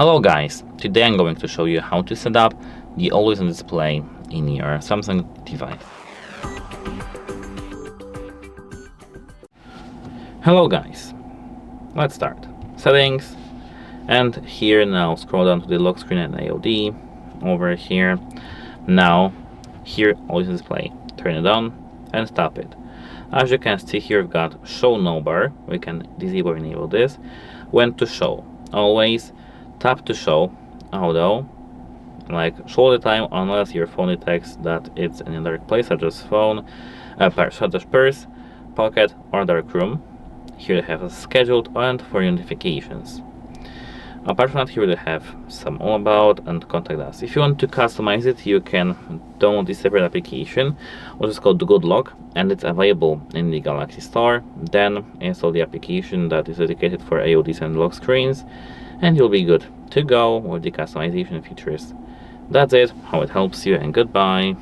Hello guys, today I'm going to show you how to set up the always on display in your Samsung device. Hello guys, let's start. Settings, and here now scroll down to the lock screen and AOD. Over here, now here always on display. Turn it on and stop it. As you can see here, we've got show no bar. We can disable or enable this. When to show, always tap to show, although like show all the time unless your phone detects that it's in a dark place, such as phone, such as purse, pocket, or dark room. Here you have a scheduled and for notifications. Apart from that, here we have some all about and contact us. If you want to customize it, you can download this separate application, which is called the Good Lock, and it's available in the Galaxy Store. Then install the application that is dedicated for AODs and lock screens, and you'll be good to go with the customization features. That's it, how it helps you, and goodbye.